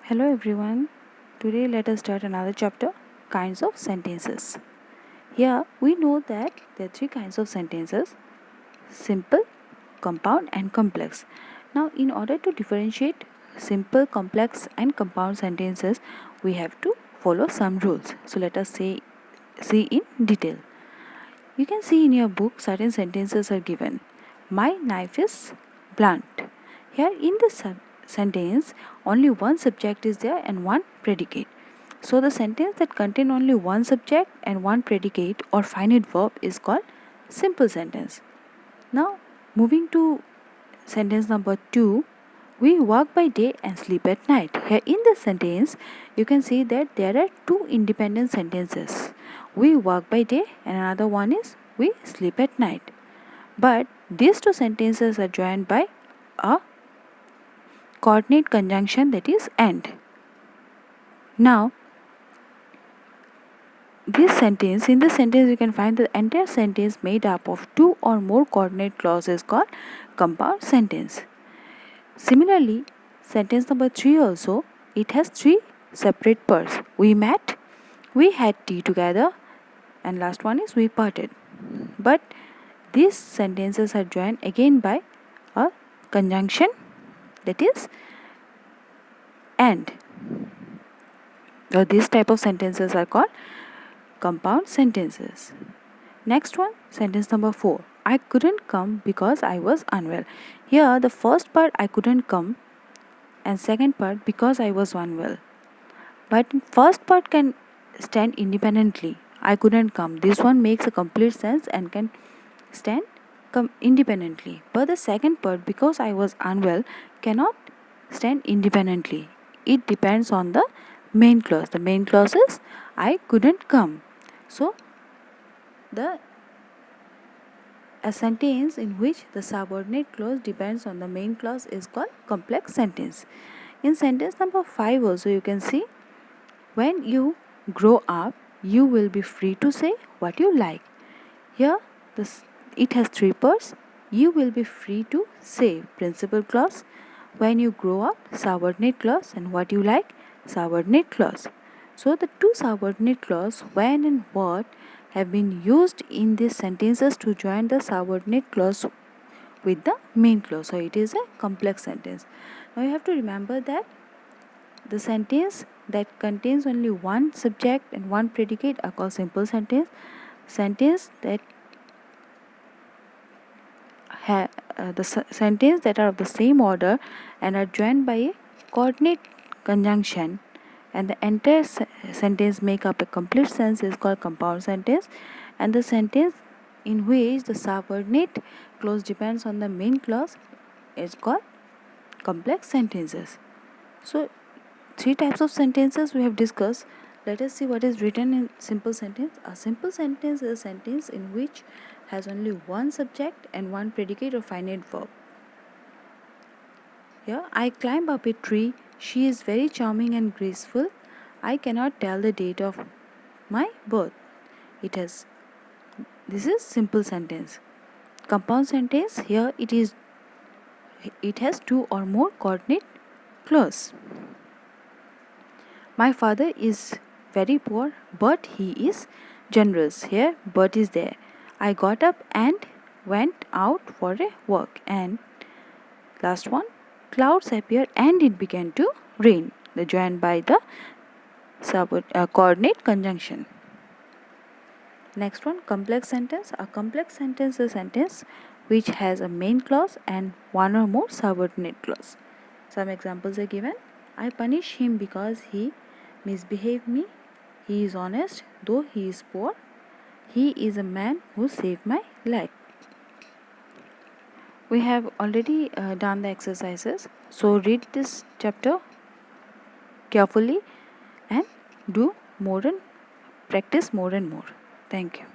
Hello everyone. Today let us start another chapter, kinds of sentences. Here we know that there are three kinds of sentences: simple, compound and complex. Now in order to differentiate simple, complex and compound sentences, we have to follow some rules. So let us see in detail. You can see in your book certain sentences are given. My knife is blunt. Here in this sentence, only one subject is there and one predicate. So the sentence that contain only one subject and one predicate or finite verb is called simple sentence. Now moving to sentence number 2, we work by day and sleep at night. Here in this sentence, you can see that there are two independent sentences. We work by day and another one is we sleep at night. But these two sentences are joined by a coordinate conjunction, that is and. Now, in this sentence you can find the entire sentence made up of two or more coordinate clauses called compound sentence. Similarly, sentence number 3 also, it has three separate parts. We met, we had tea together, and last one is we parted. But these sentences are joined again by a conjunction, that is and. So these type of sentences are called compound sentences. Next one, sentence number 4. I couldn't come because I was unwell. Here the first part, I couldn't come, and second part, because I was unwell. But first part can stand independently. I couldn't come. This one makes a complete sense and can stand independently. But the second part, because I was unwell, cannot stand independently. It depends on the main clause. The main clause is I couldn't come. So a sentence in which the subordinate clause depends on the main clause is called complex sentence. In sentence number 5 also you can see, when you grow up, you will be free to say what you like. Here it has three parts. You will be free to say, principal clause. When you grow up, subordinate clause, and what you like, subordinate clause. So the two subordinate clause, when and what, have been used in these sentences to join the subordinate clause with the main clause. So it is a complex sentence. Now you have to remember that the sentence that contains only one subject and one predicate are called simple sentence. Sentence that sentence that are of the same order and are joined by a coordinate conjunction and the entire sentence make up a complete sentence is called compound sentence, and the sentence in which the subordinate clause depends on the main clause is called complex sentences. So three types of sentences we have discussed. Let us see what is written in simple sentence. A simple sentence is a sentence in which has only one subject and one predicate or finite verb. Here, I climb up a tree. She is very charming and graceful. I cannot tell the date of my birth. This is simple sentence. Compound sentence, here it has two or more coordinate clause. My father is very poor, but he is generous. Here, but is there. I got up and went out for a walk. And last one, clouds appeared and it began to rain. The joined by the coordinate conjunction. Next one, complex sentence. A complex sentence is a sentence which has a main clause and one or more subordinate clause. Some examples are given. I punish him because he misbehaved me. He is honest, though he is poor. He is a man who saved my life. We have already done the exercises. So read this chapter carefully and do more and practice more and more. Thank you.